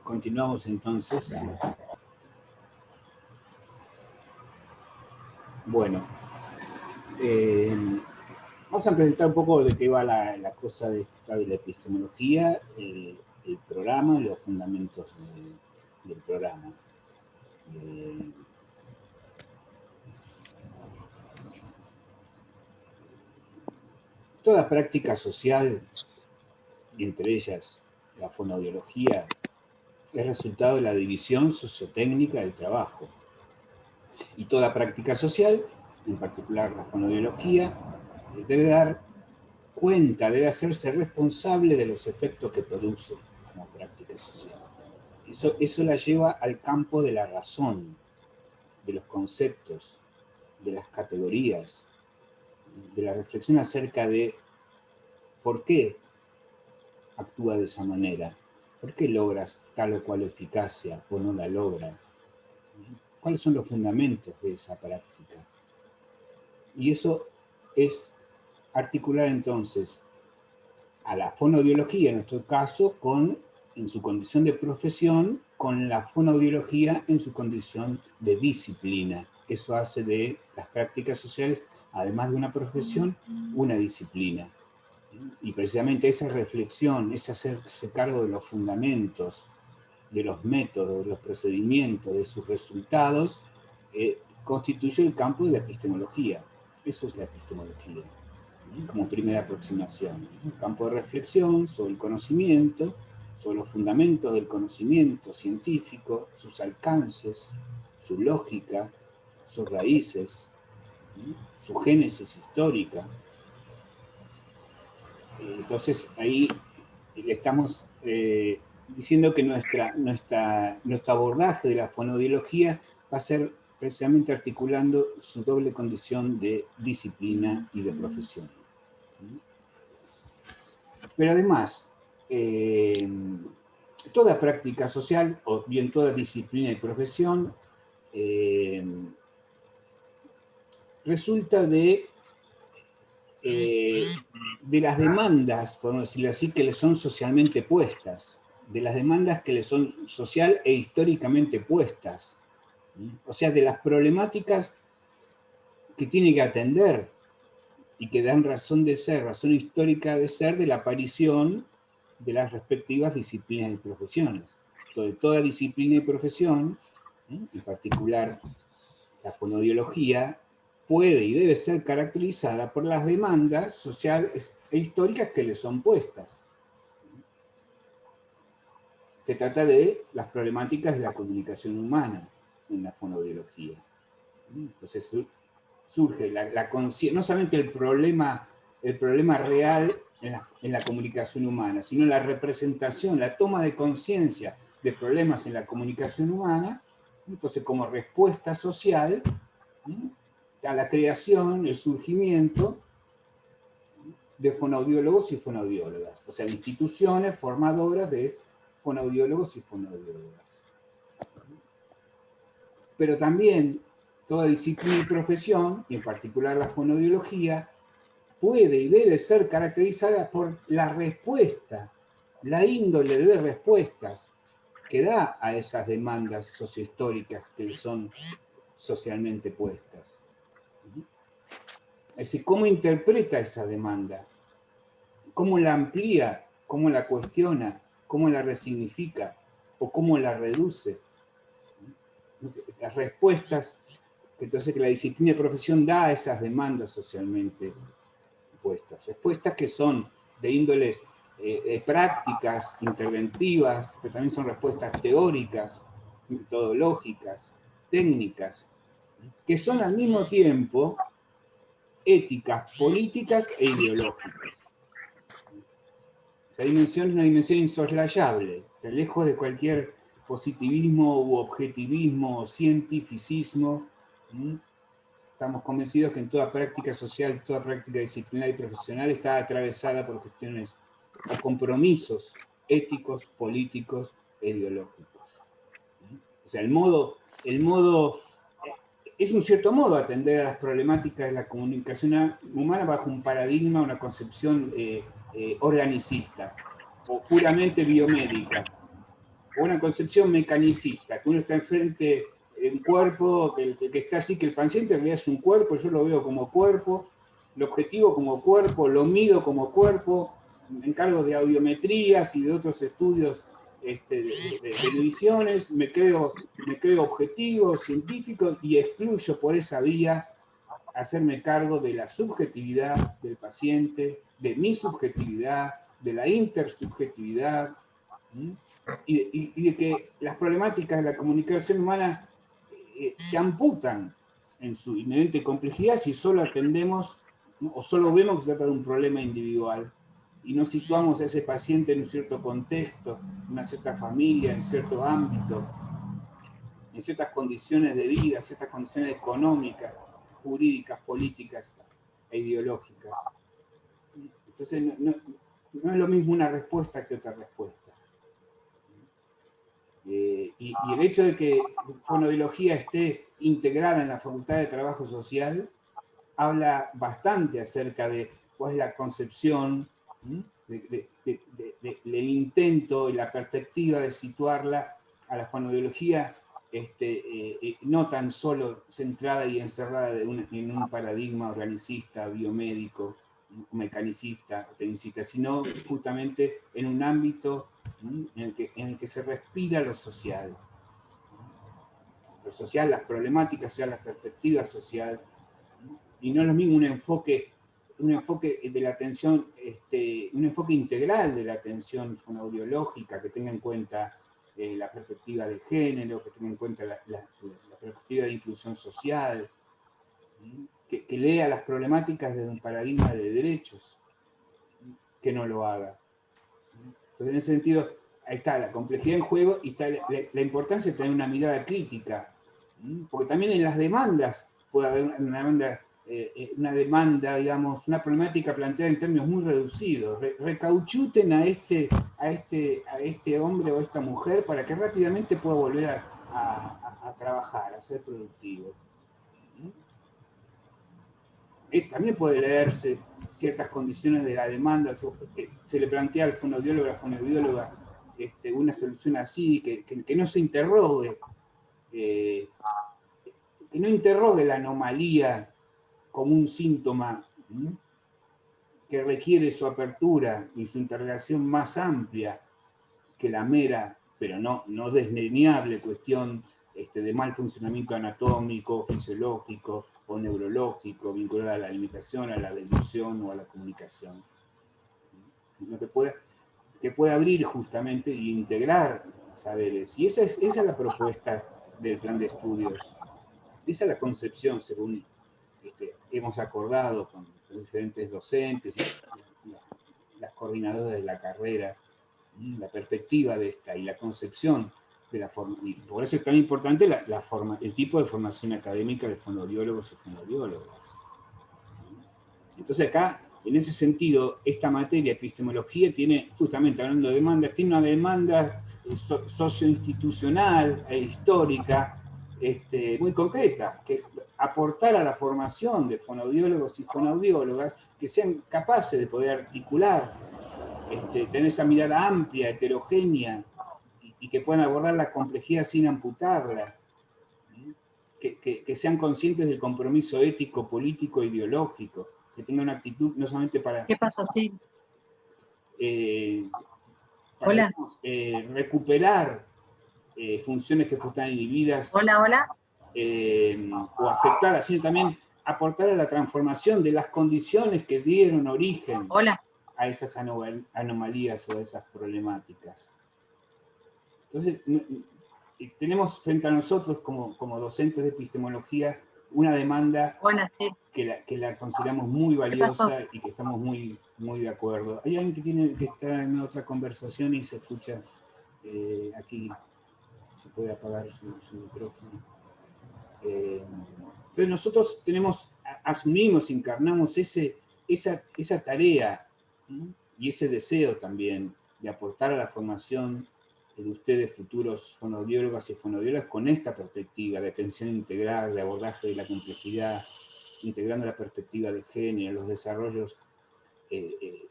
Continuamos entonces. Bueno, vamos a presentar un poco de qué va la cosa de la epistemología, el programa, los fundamentos del programa. Toda práctica social, y entre ellas la fonoaudiología, es resultado de la división sociotécnica del trabajo. Y toda práctica social, en particular la fonoaudiología, debe dar cuenta, debe hacerse responsable de los efectos que produce como práctica social. Eso la lleva al campo de la razón, de los conceptos, de las categorías, de la reflexión acerca de por qué actúa de esa manera, por qué logras tal o cual eficacia o no la logra, cuáles son los fundamentos de esa práctica. Y eso es articular entonces a la fonoaudiología, en nuestro caso, en su condición de profesión, con la fonoaudiología en su condición de disciplina. Eso hace de las prácticas sociales, además de una profesión, una disciplina. Y precisamente esa reflexión, ese hacerse cargo de los fundamentos, de los métodos, de los procedimientos, de sus resultados, constituye el campo de la epistemología. Eso es la epistemología, como primera aproximación. Un campo de reflexión sobre el conocimiento, sobre los fundamentos del conocimiento científico, sus alcances, su lógica, sus raíces, su génesis histórica. Entonces ahí estamos diciendo que nuestro abordaje de la fonoaudiología va a ser precisamente articulando su doble condición de disciplina y de profesión. Pero además, toda práctica social, o bien toda disciplina y profesión, resulta de las demandas, podemos decirlo así, que le son socialmente puestas, de las demandas que le son social e históricamente puestas, o sea, de las problemáticas que tiene que atender y que dan razón de ser, razón histórica de ser de la aparición de las respectivas disciplinas y profesiones. Entonces, toda disciplina y profesión, en particular la fonoaudiología, puede y debe ser caracterizada por las demandas sociales e históricas que le son puestas. Se trata de las problemáticas de la comunicación humana en la fonoaudiología. Entonces surge no solamente el problema real en la comunicación humana, sino la representación, la toma de conciencia de problemas en la comunicación humana, entonces como respuesta social a la creación, el surgimiento de fonoaudiólogos y fonoaudiólogas, o sea, instituciones formadoras de fonoaudiólogos y fonoaudiólogas. Pero también toda disciplina y profesión, y en particular la fonoaudiología, puede y debe ser caracterizada por la respuesta, la índole de respuestas que da a esas demandas sociohistóricas que son socialmente puestas. Es decir, cómo interpreta esa demanda, cómo la amplía, cómo la cuestiona, cómo la resignifica o cómo la reduce. Las respuestas entonces que la disciplina de profesión da a esas demandas socialmente puestas. Respuestas que son de índoles prácticas, interventivas, pero también son respuestas teóricas, metodológicas, técnicas, que son al mismo tiempo éticas, políticas e ideológicas. Esa dimensión es una dimensión insoslayable, lejos de cualquier positivismo u objetivismo o cientificismo. Estamos convencidos que en toda práctica social, toda práctica disciplinar y profesional está atravesada por cuestiones o compromisos éticos, políticos e ideológicos. O sea, es un cierto modo atender a las problemáticas de la comunicación humana bajo un paradigma, una concepción organicista o puramente biomédica. o una concepción mecanicista, que uno está enfrente de un cuerpo, que está así, que el paciente en realidad es un cuerpo, yo lo veo como cuerpo, el objetivo como cuerpo, lo mido como cuerpo, me encargo de audiometrías y de otros estudios de mediciones, me creo objetivo, científico, y excluyo por esa vía hacerme cargo de la subjetividad del paciente, de mi subjetividad, de la intersubjetividad, y de que las problemáticas de la comunicación humana se amputan en su inherente complejidad si solo atendemos, ¿no? O solo vemos que se trata de un problema individual y no situamos a ese paciente en un cierto contexto, en una cierta familia, en cierto ámbito, en ciertas condiciones de vida, ciertas condiciones económicas, jurídicas, políticas e ideológicas. Entonces no es lo mismo una respuesta que otra respuesta. Y el hecho de que fonoaudiología esté integrada en la Facultad de Trabajo Social habla bastante acerca de cuál es la concepción, del intento y la perspectiva de situarla a la fonoaudiología, no tan solo centrada y encerrada en un paradigma organicista, biomédico, mecanicista, tecnicista, sino justamente en un ámbito en el que se respira lo social. Lo social, las problemáticas sociales, las perspectivas sociales, y no es lo mismo un enfoque de la atención, un enfoque integral de la atención fonoaudiológica que tenga en cuenta la perspectiva de género, que tenga en cuenta la perspectiva de inclusión social, que lea las problemáticas desde un paradigma de derechos, que no lo haga. Entonces, en ese sentido, ahí está la complejidad en juego y está la importancia de tener una mirada crítica, porque también en las demandas puede haber una demanda, digamos, una problemática planteada en términos muy reducidos. Recauchuten a este hombre o a esta mujer para que rápidamente pueda volver a trabajar, a ser productivo. También puede leerse ciertas condiciones de la demanda, se le plantea al fonoaudiólogo, a la fonoaudióloga, una solución así, que no se interrogue, que no interrogue la anomalía como un síntoma que requiere su apertura y su interrogación más amplia que la mera, pero no desdeñable cuestión de mal funcionamiento anatómico, fisiológico o neurológico vinculada a la alimentación, a la deglución o a la comunicación. Sino que puede abrir justamente e integrar saberes. Y esa es la propuesta del plan de estudios. Esa es la concepción, según hemos acordado con los diferentes docentes y las coordinadoras de la carrera, la perspectiva de esta y la concepción de la forma. Y por eso es tan importante el tipo de formación académica de fonoaudiólogos y fonoaudiólogas. Entonces acá, en ese sentido, esta materia, epistemología, tiene, justamente hablando de demandas, tiene una demanda socioinstitucional e histórica muy concreta, que es aportar a la formación de fonoaudiólogos y fonoaudiólogas que sean capaces de poder articular, tener esa mirada amplia, heterogénea, y que puedan abordar la complejidad sin amputarla, que sean conscientes del compromiso ético, político e ideológico, que tengan una actitud no solamente para... ¿Qué pasa, sí? Para Hola. Digamos, recuperar funciones que están inhibidas. Hola, hola. O afectadas, sino también aportar a la transformación de las condiciones que dieron origen Hola. a esas anomalías o a esas problemáticas. Entonces, tenemos frente a nosotros como docentes de epistemología una demanda Hola, sí. que la consideramos muy valiosa y que estamos muy de acuerdo. Hay alguien que está en otra conversación y se escucha aquí, se puede apagar su micrófono. Entonces nosotros asumimos, encarnamos esa tarea, ¿no? Y ese deseo también de aportar a la formación de ustedes, futuros fonoaudiólogas y fonoaudiólogas, con esta perspectiva de atención integral, de abordaje de la complejidad, integrando la perspectiva de género, los desarrollos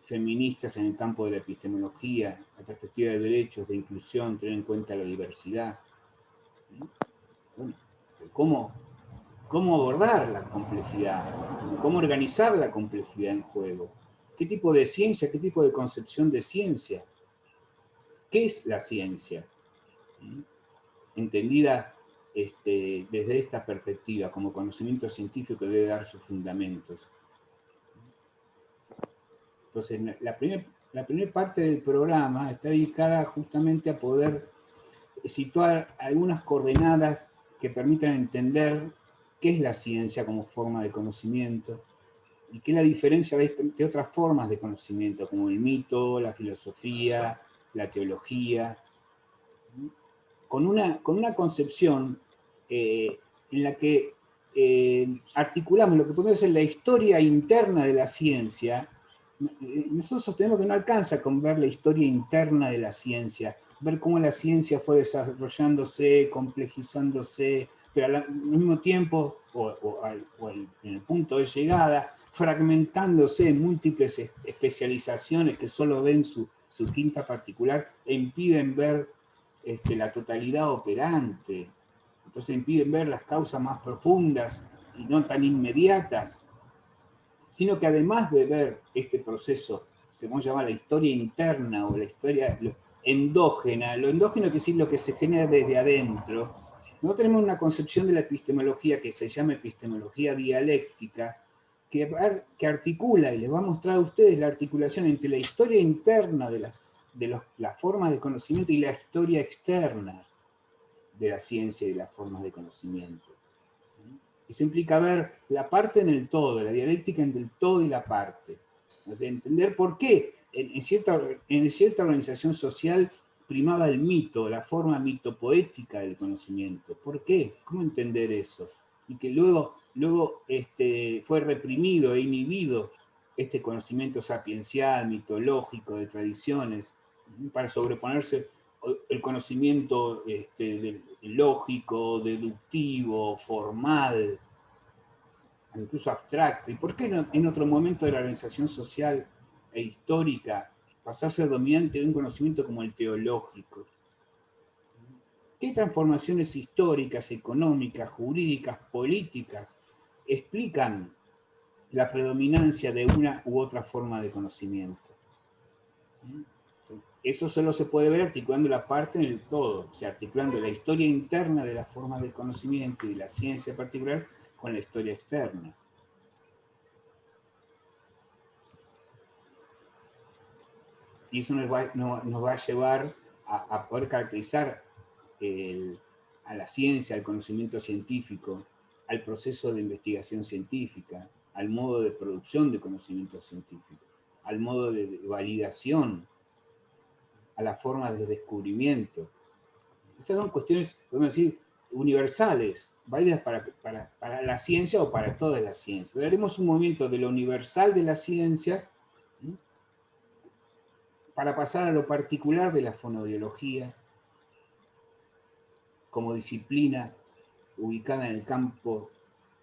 feministas en el campo de la epistemología, la perspectiva de derechos, de inclusión, tener en cuenta la diversidad. Bueno, ¿cómo abordar la complejidad? ¿Cómo organizar la complejidad en juego? ¿Qué tipo de ciencia, qué tipo de concepción de ciencia? ¿Qué es la ciencia? Entendida desde esta perspectiva, como conocimiento científico debe dar sus fundamentos. Entonces, la primera parte del programa está dedicada justamente a poder situar algunas coordenadas que permitan entender qué es la ciencia como forma de conocimiento y qué es la diferencia de otras formas de conocimiento, como el mito, la filosofía, la teología, con una concepción en la que articulamos lo que podemos decir la historia interna de la ciencia. Nosotros sostenemos que no alcanza con ver la historia interna de la ciencia, ver cómo la ciencia fue desarrollándose, complejizándose, pero al mismo tiempo, en el punto de llegada, fragmentándose en múltiples especializaciones que solo ven su quinta particular e impiden ver la totalidad operante. Entonces impiden ver las causas más profundas y no tan inmediatas, sino que además de ver este proceso que vamos a llamar la historia interna o la historia endógena, lo endógeno quiere decir lo que se genera desde adentro, no tenemos una concepción de la epistemología que se llama epistemología dialéctica, que articula, y les va a mostrar a ustedes la articulación entre la historia interna de las formas de conocimiento y la historia externa de la ciencia y de las formas de conocimiento. Eso implica ver la parte en el todo, la dialéctica entre el todo y la parte. De entender por qué en cierta organización social primaba el mito, la forma mitopoética del conocimiento. ¿Por qué? ¿Cómo entender eso? Y que luego fue reprimido e inhibido este conocimiento sapiencial, mitológico, de tradiciones, para sobreponerse el conocimiento lógico, deductivo, formal, incluso abstracto. ¿Y por qué no, en otro momento de la organización social e histórica pasó a ser dominante de un conocimiento como el teológico? ¿Qué transformaciones históricas, económicas, jurídicas, políticas explican la predominancia de una u otra forma de conocimiento? Eso solo se puede ver articulando la parte en el todo, o sea, articulando la historia interna de las formas de conocimiento y la ciencia en particular con la historia externa. Y eso nos va a llevar a poder caracterizar a la ciencia, al conocimiento científico, al proceso de investigación científica, al modo de producción de conocimiento científico, al modo de validación, a las formas de descubrimiento. Estas son cuestiones, podemos decir, universales, válidas para la ciencia o para todas las ciencias. Daremos un movimiento de lo universal de las ciencias para pasar a lo particular de la fonoaudiología como disciplina ubicada en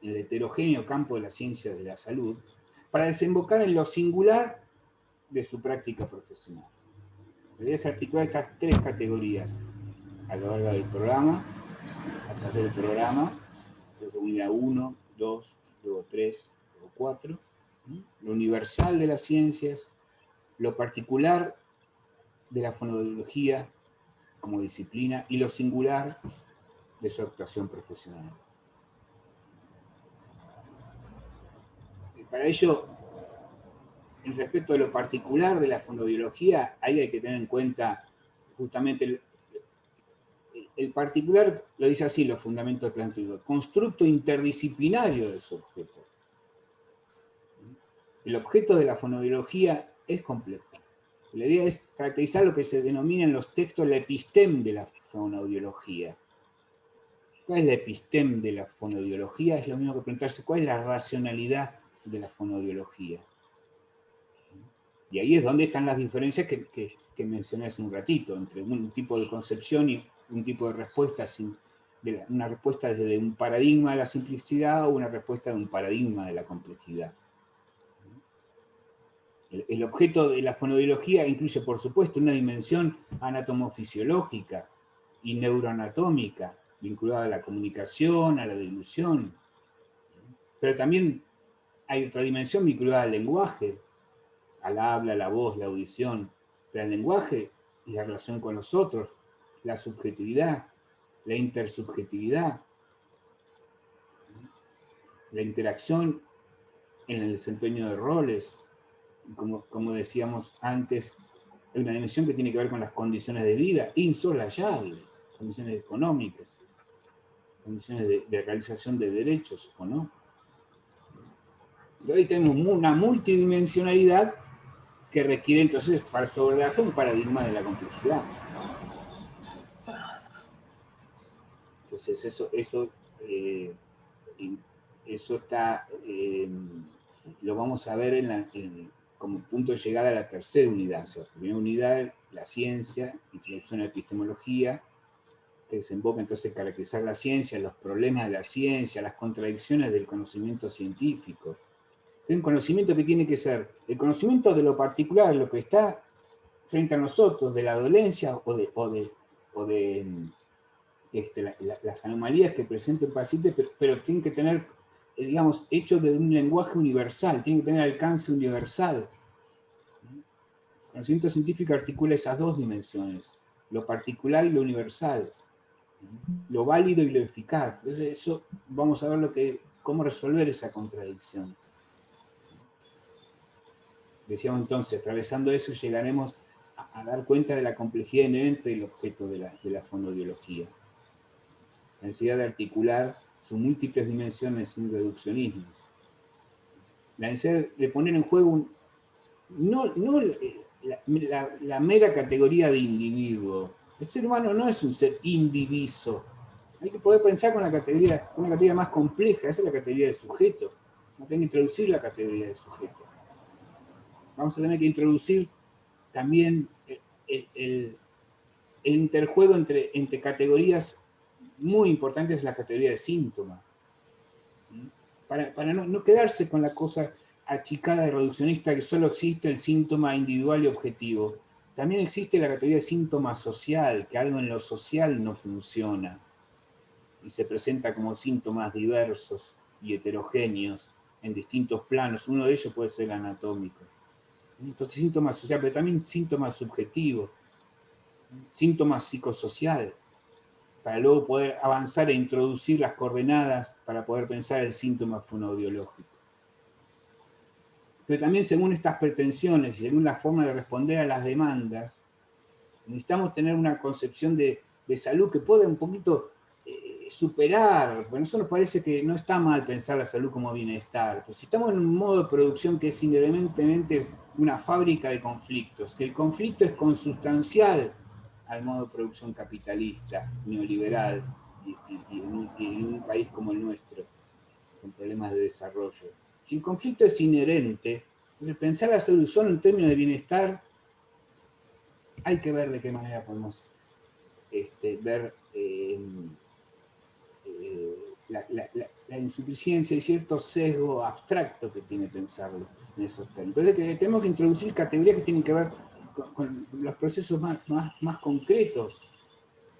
el heterogéneo campo de las ciencias de la salud, para desembocar en lo singular de su práctica profesional. La idea es articular estas tres categorías a lo largo del programa, a través del programa, unidad 1, 2, luego 3, luego 4, lo universal de las ciencias, lo particular de la fonoaudiología como disciplina y lo singular de su actuación profesional. Y para ello, en respecto a lo particular de la fonoaudiología, ahí hay que tener en cuenta justamente el particular, lo dice así los fundamentos del plan teórico, constructo interdisciplinario de su objeto. El objeto de la fonoaudiología es complejo. La idea es caracterizar lo que se denomina en los textos la episteme de la fonoaudiología. ¿Cuál es la episteme de la fonoaudiología? Es lo mismo que preguntarse cuál es la racionalidad de la fonoaudiología. Y ahí es donde están las diferencias que mencioné hace un ratito, entre un tipo de concepción y un tipo de respuesta, una respuesta desde un paradigma de la simplicidad o una respuesta de un paradigma de la complejidad. El objeto de la fonoaudiología incluye, por supuesto, una dimensión anatomofisiológica y neuroanatómica, vinculada a la comunicación, a la dilución, pero también hay otra dimensión vinculada al lenguaje, al habla, la voz, la audición, pero el lenguaje y la relación con los otros, la subjetividad, la intersubjetividad, la interacción en el desempeño de roles, como decíamos antes, hay una dimensión que tiene que ver con las condiciones de vida, insoslayables, condiciones económicas, condiciones de realización de derechos, ¿o no? Y hoy tenemos una multidimensionalidad que requiere entonces, para sobredarse, un paradigma de la complejidad. Entonces eso está, lo vamos a ver como punto de llegada a la tercera unidad. O sea, la primera unidad, la ciencia, introducción a la epistemología, que desemboca entonces en caracterizar la ciencia, los problemas de la ciencia, las contradicciones del conocimiento científico. Es un conocimiento que tiene que ser el conocimiento de lo particular, lo que está frente a nosotros, de la dolencia o de las anomalías que presenta el paciente, pero tienen que tener, digamos, hecho de un lenguaje universal, tienen que tener alcance universal. El conocimiento científico articula esas dos dimensiones, lo particular y lo universal, lo válido y lo eficaz. Entonces, eso vamos a ver cómo resolver esa contradicción. Decíamos entonces, atravesando eso llegaremos a dar cuenta de la complejidad inherente del objeto de la fonoaudiología. La necesidad de articular sus múltiples dimensiones sin reduccionismos. La necesidad de poner en juego no la mera categoría de individuo. El ser humano no es un ser indiviso. Hay que poder pensar con una categoría más compleja, esa es la categoría de sujeto. No tengo que introducir la categoría de sujeto. Vamos a tener que introducir también el interjuego entre categorías muy importantes, la categoría de síntoma. Para no quedarse con la cosa achicada y reduccionista que solo existe el síntoma individual y objetivo. También existe la categoría de síntoma social, que algo en lo social no funciona y se presenta como síntomas diversos y heterogéneos en distintos planos. Uno de ellos puede ser anatómico. Entonces, síntoma social, pero también síntoma subjetivo, síntoma psicosocial, para luego poder avanzar e introducir las coordenadas para poder pensar el síntoma fonoaudiológico. Pero también según estas pretensiones y según la forma de responder a las demandas, necesitamos tener una concepción de salud que pueda un poquito superar, porque a nosotros nos parece que no está mal pensar la salud como bienestar, pero si estamos en un modo de producción que es inherentemente una fábrica de conflictos, que el conflicto es consustancial al modo de producción capitalista, neoliberal, y en un país como el nuestro, con problemas de desarrollo. Si el conflicto es inherente, entonces pensar la salud solo en términos de bienestar, hay que ver de qué manera podemos ver la insuficiencia y cierto sesgo abstracto que tiene pensarlo en esos términos. Entonces tenemos que introducir categorías que tienen que ver con los procesos más concretos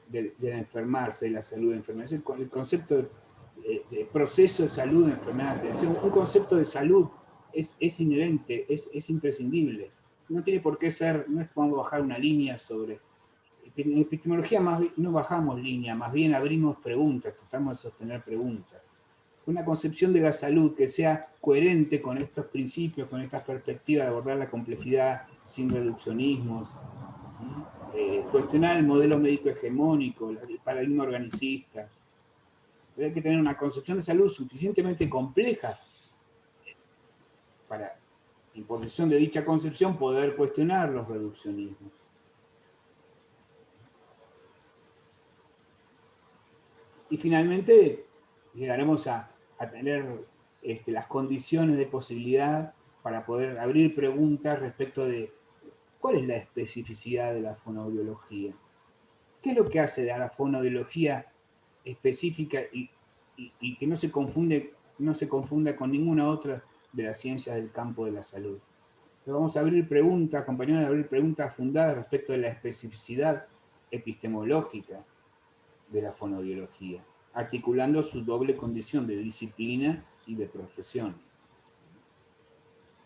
del enfermarse, de la salud de enfermedad. El concepto de proceso de salud de enfermedad. Un concepto de salud es inherente, es imprescindible. No tiene por qué ser, no es que vamos a bajar una línea sobre... En epistemología no bajamos línea, más bien abrimos preguntas, tratamos de sostener preguntas. Una concepción de la salud que sea coherente con estos principios, con estas perspectivas de abordar la complejidad sin reduccionismos, cuestionar el modelo médico hegemónico, el paradigma organicista. Pero hay que tener una concepción de salud suficientemente compleja para, en posesión de dicha concepción, poder cuestionar los reduccionismos. Y finalmente llegaremos a tener las condiciones de posibilidad para poder abrir preguntas respecto de cuál es la especificidad de la fonoaudiología. ¿Qué es lo que hace de la fonoaudiología específica y que no se confunda con ninguna otra de las ciencias del campo de la salud? Entonces vamos a abrir preguntas, acompañados de abrir preguntas fundadas respecto de la especificidad epistemológica de la fonoaudiología, articulando su doble condición de disciplina y de profesión.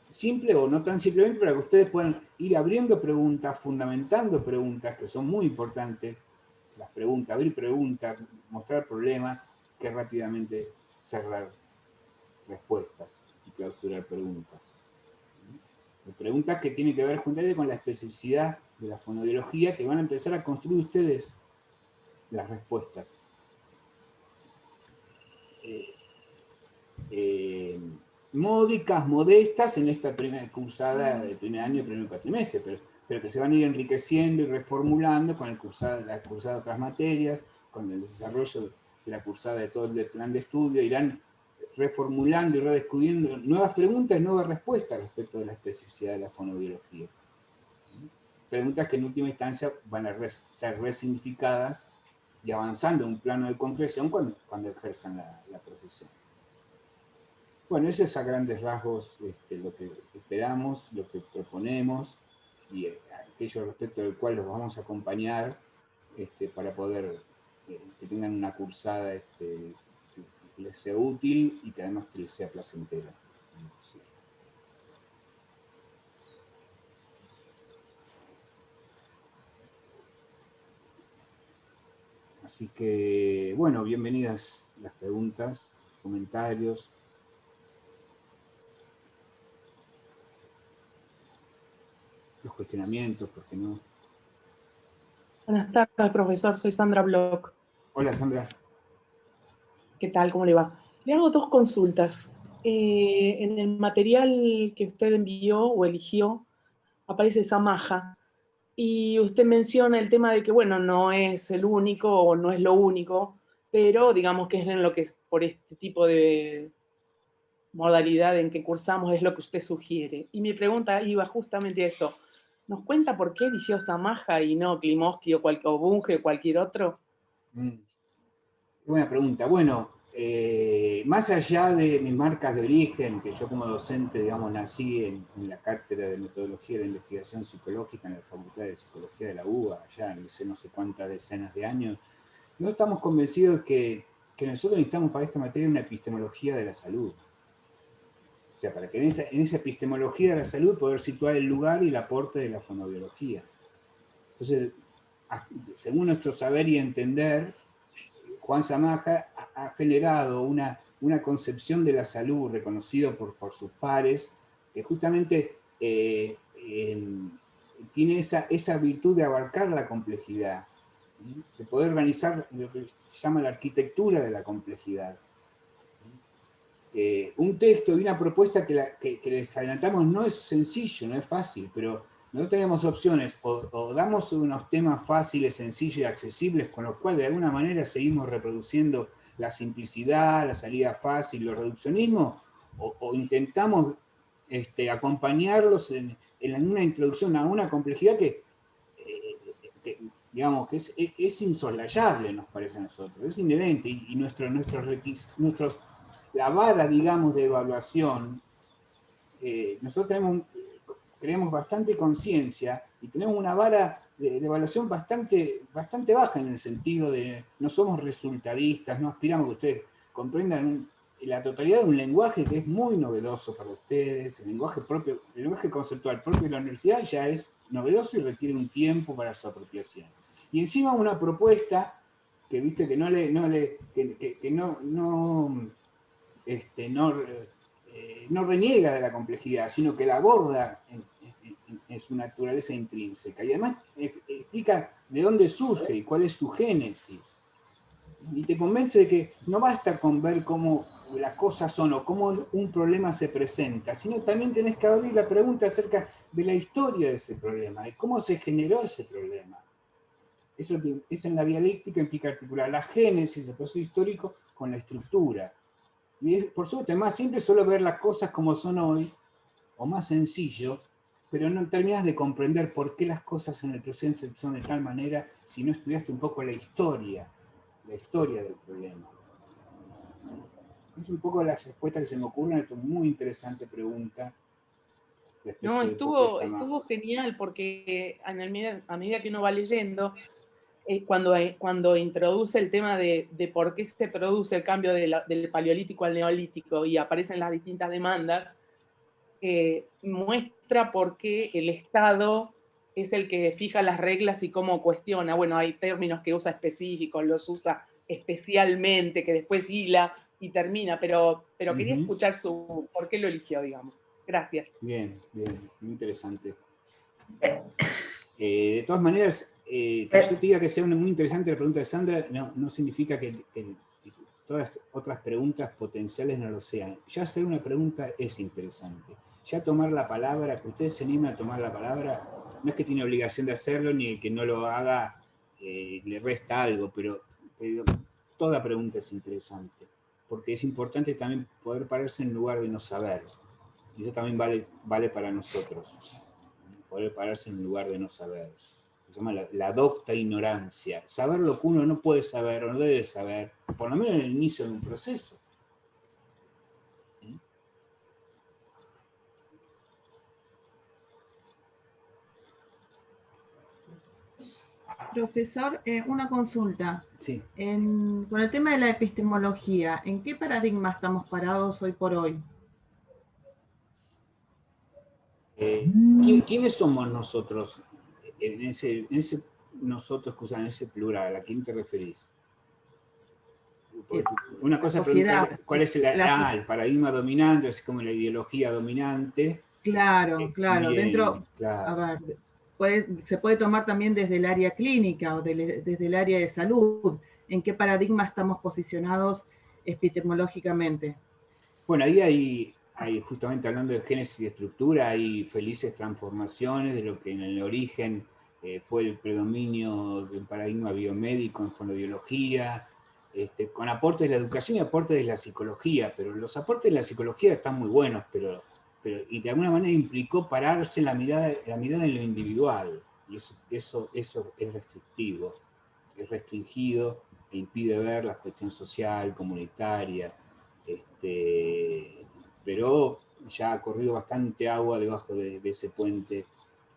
Simple o no tan simplemente, para que ustedes puedan ir abriendo preguntas, fundamentando preguntas que son muy importantes, las preguntas, abrir preguntas, mostrar problemas, que rápidamente cerrar respuestas y clausurar preguntas. Preguntas que tienen que ver justamente con la especificidad de la fonoaudiología, que van a empezar a construir ustedes las respuestas. Módicas, modestas en esta primera cursada del primer año, primer cuatrimestre, pero que se van a ir enriqueciendo y reformulando con la cursada de otras materias, con el desarrollo de la cursada de todo el plan de estudio, irán reformulando y redescubriendo nuevas preguntas y nuevas respuestas respecto de la especificidad de la fonoaudiología. Preguntas que en última instancia van a ser resignificadas y avanzando en un plano de concreción cuando ejerzan la profesión. Bueno, ese es a grandes rasgos lo que esperamos, lo que proponemos y aquello respecto del cual los vamos a acompañar para poder que tengan una cursada que les sea útil y que además que les sea placentera. Sí. Así que, bueno, bienvenidas las preguntas, comentarios. Los cuestionamientos, ¿por qué no? Buenas tardes, profesor. Soy Sandra Bloch. Hola, Sandra. ¿Qué tal? ¿Cómo le va? Le hago dos consultas. En el material que usted envió o eligió aparece Samaja y usted menciona el tema de que, bueno, no es el único o no es lo único, pero digamos que es en lo que por este tipo de modalidad en que cursamos es lo que usted sugiere. Y mi pregunta iba justamente a eso. ¿Nos cuenta por qué eligió Samaja y no Klimovsky o Bunge o cualquier otro? Qué buena pregunta. Bueno, más allá de mis marcas de origen, que yo como docente, digamos, nací en la cátedra de metodología de investigación psicológica en la Facultad de Psicología de la UBA, allá en no sé cuántas decenas de años, no estamos convencidos que nosotros necesitamos para esta materia una epistemología de la salud. O sea, para que en esa epistemología de la salud poder situar el lugar y el aporte de la fonoaudiología. Entonces, según nuestro saber y entender, Juan Samaja ha generado una concepción de la salud reconocido por sus pares, que justamente tiene esa virtud de abarcar la complejidad, de poder organizar lo que se llama la arquitectura de la complejidad. Un texto y una propuesta que les adelantamos no es sencillo, no es fácil, pero nosotros tenemos opciones, o damos unos temas fáciles, sencillos y accesibles, con los cuales de alguna manera seguimos reproduciendo la simplicidad, la salida fácil, el reduccionismo, o intentamos acompañarlos en una introducción a una complejidad que digamos, que es insoslayable, nos parece a nosotros, es inherente, y nuestros la vara, digamos, de evaluación, nosotros creemos bastante conciencia y tenemos una vara de evaluación bastante baja en el sentido de no somos resultadistas, no aspiramos que ustedes comprendan la totalidad de un lenguaje que es muy novedoso para ustedes, el lenguaje conceptual propio de la universidad ya es novedoso y requiere un tiempo para su apropiación. Y encima una propuesta que viste que no reniega de la complejidad, sino que la aborda en su naturaleza intrínseca. Y además explica de dónde surge y cuál es su génesis. Y te convence de que no basta con ver cómo las cosas son o cómo un problema se presenta, sino también tenés que abrir la pregunta acerca de la historia de ese problema, de cómo se generó ese problema. Eso en la dialéctica implica articular la génesis, el proceso histórico, con la estructura. Y por supuesto, es más simple solo ver las cosas como son hoy, o más sencillo, pero no terminas de comprender por qué las cosas en el presente son de tal manera si no estudiaste un poco la historia del problema. Es un poco la respuesta que se me ocurre a esta muy interesante pregunta No, respecto de por qué Samaja. estuvo genial porque a medida que uno va leyendo, cuando introduce el tema de por qué se produce el cambio del paleolítico al neolítico y aparecen las distintas demandas, muestra por qué el Estado es el que fija las reglas y cómo cuestiona. Bueno, hay términos que usa específicos, los usa especialmente, que después hila y termina, pero quería escuchar por qué lo eligió, digamos. Gracias. Bien, bien, muy interesante. De todas maneras, que yo te diga que sea muy interesante la pregunta de Sandra, no significa que todas otras preguntas potenciales no lo sean. Ya hacer una pregunta es interesante. Ya tomar la palabra, que usted se anime a tomar la palabra, no es que tiene obligación de hacerlo, ni el que no lo haga le resta algo, pero toda pregunta es interesante, porque es importante también poder pararse en lugar de no saber. Y eso también vale para nosotros, poder pararse en lugar de no saber. Se llama la docta ignorancia. Saber lo que uno no puede saber o no debe saber, por lo menos en el inicio de un proceso. Profesor, una consulta. Sí. Con el tema de la epistemología, ¿en qué paradigma estamos parados hoy por hoy? ¿Quiénes somos nosotros? En ese nosotros, en ese plural, ¿a quién te referís? Una cosa es preguntar cuál es el paradigma dominante, así como la ideología dominante. Claro, claro. Bien, Dentro, claro. a ver, se puede tomar también desde el área clínica o desde el área de salud. ¿En qué paradigma estamos posicionados epistemológicamente? Bueno, ahí hay, justamente hablando de génesis y estructura, hay felices transformaciones de lo que en el origen fue el predominio del paradigma biomédico en fonobiología, con aportes de la educación y aportes de la psicología, pero los aportes de la psicología están muy buenos, y de alguna manera implicó pararse la mirada en lo individual, y eso es restrictivo, es restringido e impide ver la cuestión social, comunitaria, pero ya ha corrido bastante agua debajo de ese puente,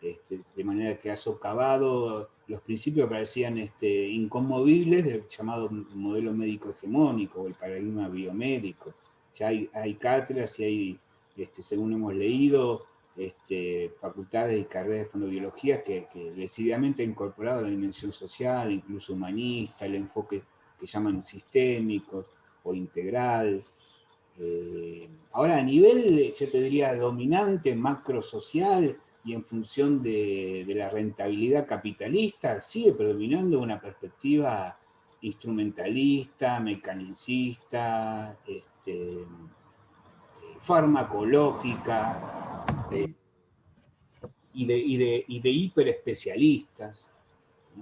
de manera que ha socavado los principios que parecían inconmovibles del llamado modelo médico hegemónico o el paradigma biomédico. Ya hay cátedras y hay, según hemos leído, facultades y carreras de fonobiología que decididamente han incorporado la dimensión social, incluso humanista, el enfoque que llaman sistémico o integral. Ahora, a nivel, yo te diría, dominante, macro social, y en función de la rentabilidad capitalista, sigue predominando una perspectiva instrumentalista, mecanicista, farmacológica, y de hiperespecialistas,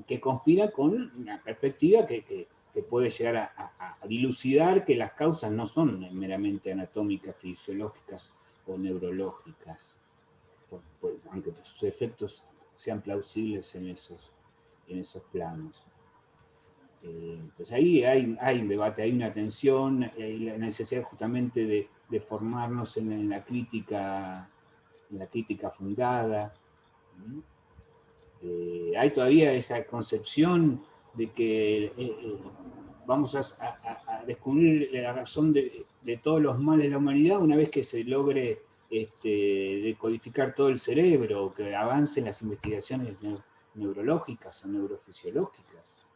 que conspira con una perspectiva que puede llegar a dilucidar que las causas no son meramente anatómicas, fisiológicas o neurológicas, aunque sus efectos sean plausibles en esos planos. Entonces ahí hay un debate, hay una tensión, hay la necesidad justamente de formarnos en la crítica fundada. Hay todavía esa concepción de que vamos a descubrir la razón de todos los males de la humanidad una vez que se logre decodificar todo el cerebro, o que avancen las investigaciones neurológicas o neurofisiológicas.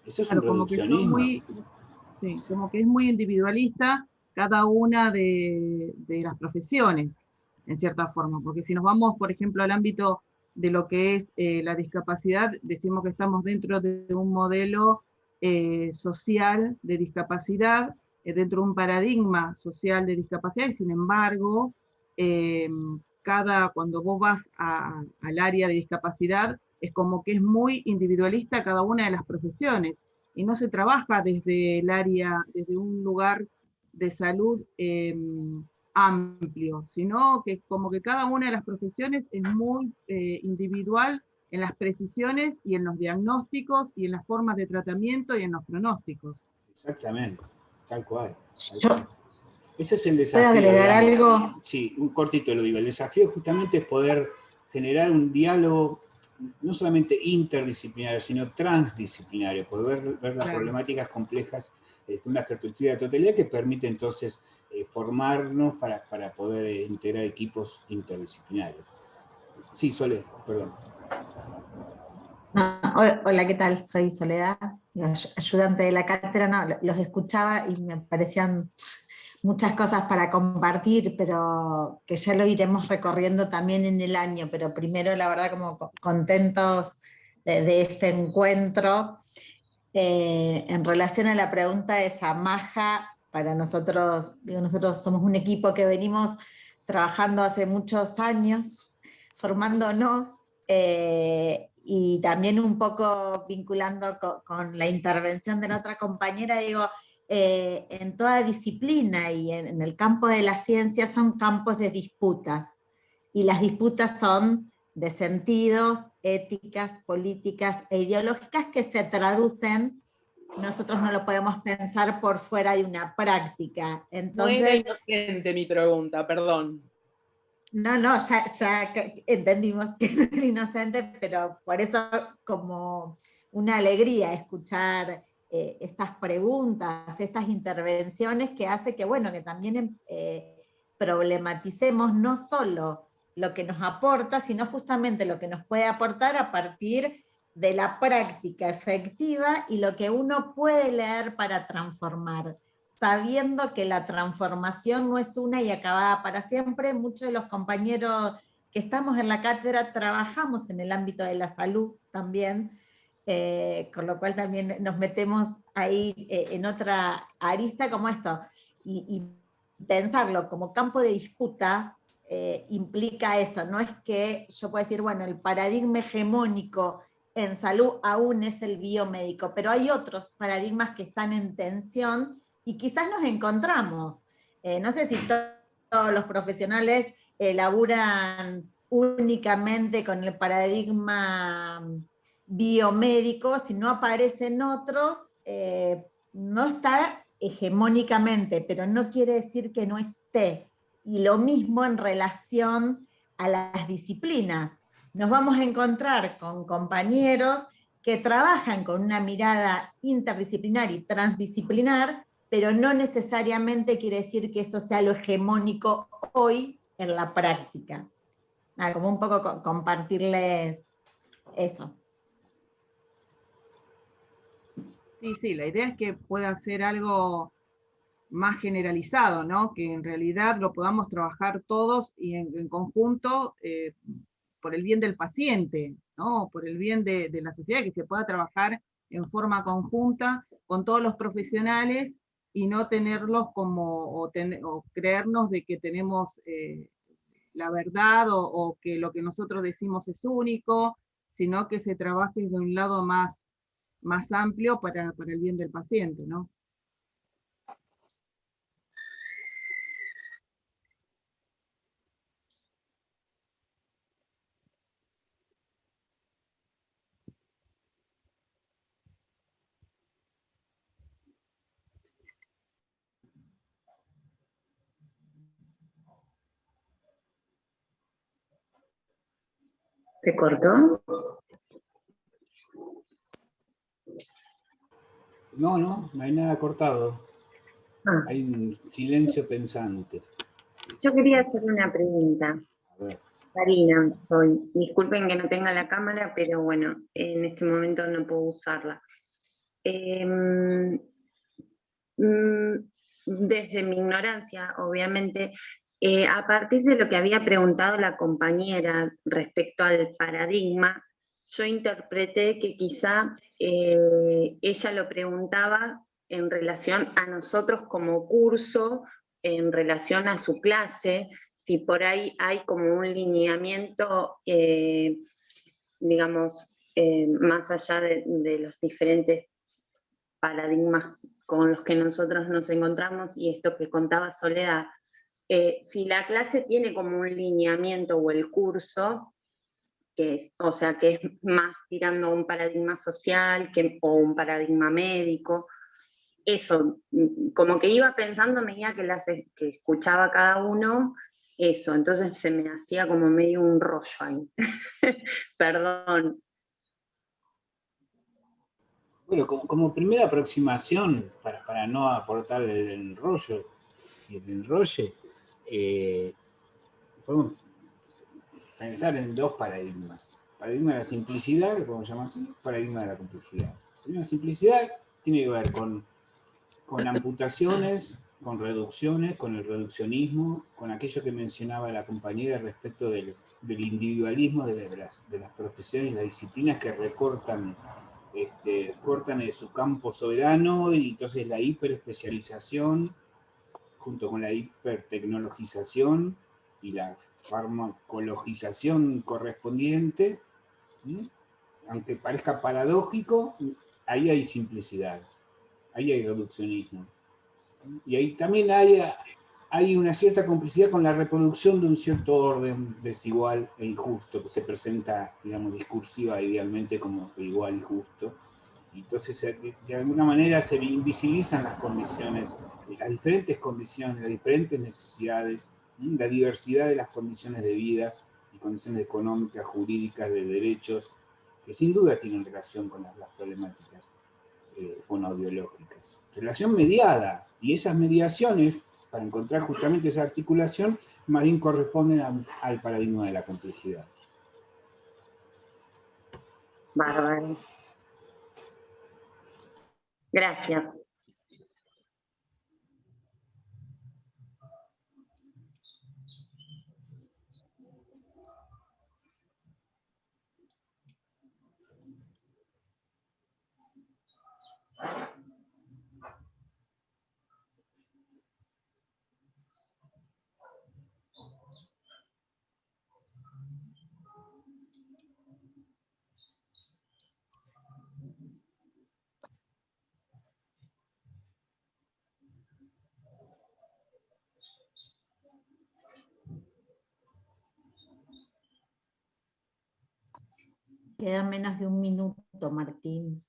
Eso es un reduccionismo. Como que es muy individualista cada una de las profesiones, en cierta forma, porque si nos vamos, por ejemplo, al ámbito de lo que es la discapacidad, decimos que estamos dentro de un modelo social de discapacidad, dentro de un paradigma social de discapacidad, y sin embargo, cuando vos vas al área de discapacidad, es como que es muy individualista cada una de las profesiones, y no se trabaja desde el área, desde un lugar de salud amplio, sino que como que cada una de las profesiones es muy individual en las precisiones y en los diagnósticos y en las formas de tratamiento y en los pronósticos. Exactamente, tal cual. Ese es el ¿Puedo desafío. agregar Digamos. algo? Sí, un cortito lo digo. El desafío justamente es poder generar un diálogo no solamente interdisciplinario, sino transdisciplinario, poder ver las Claro. problemáticas complejas desde una perspectiva de totalidad que permite entonces formarnos para poder integrar equipos interdisciplinarios. Sí, Sole, perdón. No, hola, ¿qué tal? Soy Soledad, ayudante de la cátedra. No, los escuchaba y me parecían muchas cosas para compartir, pero que ya lo iremos recorriendo también en el año. Pero primero, la verdad, como contentos de este encuentro. En relación a la pregunta de Samaja, para nosotros, digo, nosotros somos un equipo que venimos trabajando hace muchos años, formándonos, y también un poco vinculando con la intervención de la otra compañera, digo, en toda disciplina y en el campo de la ciencia son campos de disputas, y las disputas son de sentidos, éticas, políticas e ideológicas que se traducen, nosotros no lo podemos pensar por fuera de una práctica. No era Entonces, inocente mi pregunta, perdón. no, ya entendimos que no era inocente, pero por eso como una alegría escuchar estas preguntas, estas intervenciones que hace que, bueno, que también problematicemos no solo lo que nos aporta, sino justamente lo que nos puede aportar a partir de la práctica efectiva y lo que uno puede leer para transformar, sabiendo que la transformación no es una y acabada para siempre. Muchos de los compañeros que estamos en la cátedra trabajamos en el ámbito de la salud también, con lo cual también nos metemos ahí en otra arista como esto, y pensarlo como campo de disputa implica eso, no es que yo pueda decir, bueno, el paradigma hegemónico en salud aún es el biomédico, pero hay otros paradigmas que están en tensión y quizás nos encontramos. No sé si todos los profesionales laburan únicamente con el paradigma biomédico, si no aparecen otros, no está hegemónicamente, pero no quiere decir que no esté. Y lo mismo en relación a las disciplinas. Nos vamos a encontrar con compañeros que trabajan con una mirada interdisciplinar y transdisciplinar, pero no necesariamente quiere decir que eso sea lo hegemónico hoy en la práctica. Como un poco compartirles eso. Sí, la idea es que pueda ser algo más generalizado, ¿no? Que en realidad lo podamos trabajar todos y en conjunto por el bien del paciente, ¿no? Por el bien de la sociedad, que se pueda trabajar en forma conjunta con todos los profesionales y no tenerlos como, o creernos de que tenemos la verdad o que lo que nosotros decimos es único, sino que se trabaje de un lado más amplio para el bien del paciente, ¿no? ¿Se cortó? No hay nada cortado. Ah, Hay un silencio pensante. yo quería hacerle una pregunta. A ver. Karina, soy. Disculpen que no tenga la cámara, pero bueno, en este momento no puedo usarla. Desde mi ignorancia, obviamente, a partir de lo que había preguntado la compañera respecto al paradigma, yo interpreté que quizá ella lo preguntaba en relación a nosotros como curso, en relación a su clase, si por ahí hay como un lineamiento, digamos, más allá de los diferentes paradigmas con los que nosotros nos encontramos y esto que contaba Soledad, si la clase tiene como un lineamiento o el curso, que es, o sea, que es más tirando a un paradigma social o un paradigma médico, eso, como que iba pensando a medida que escuchaba cada uno, eso, entonces se me hacía como medio un rollo ahí. Perdón. Bueno, como primera aproximación, para no aportar el enrollo y el enrolle, podemos pensar en dos paradigmas. Paradigma de la simplicidad, que podemos llamar así, paradigma de la complejidad. La simplicidad tiene que ver con amputaciones, con reducciones, con el reduccionismo, con aquello que mencionaba la compañera respecto del individualismo de las profesiones y las disciplinas que recortan, cortan de su campo soberano, y entonces la hiperespecialización junto con la hipertecnologización y la farmacologización correspondiente, ¿sí? Aunque parezca paradójico, ahí hay simplicidad, ahí hay reduccionismo. Y ahí también hay una cierta complicidad con la reproducción de un cierto orden desigual e injusto que se presenta, digamos, discursiva idealmente como igual y justo. Entonces, de alguna manera se invisibilizan las condiciones, las diferentes condiciones, las diferentes necesidades, la diversidad de las condiciones de vida y condiciones económicas, jurídicas, de derechos, que sin duda tienen relación con las problemáticas fonoaudiológicas. Relación mediada, y esas mediaciones, para encontrar justamente esa articulación, más bien corresponden al paradigma de la complejidad. Bárbaro. Gracias. Queda menos de un minuto, Martín.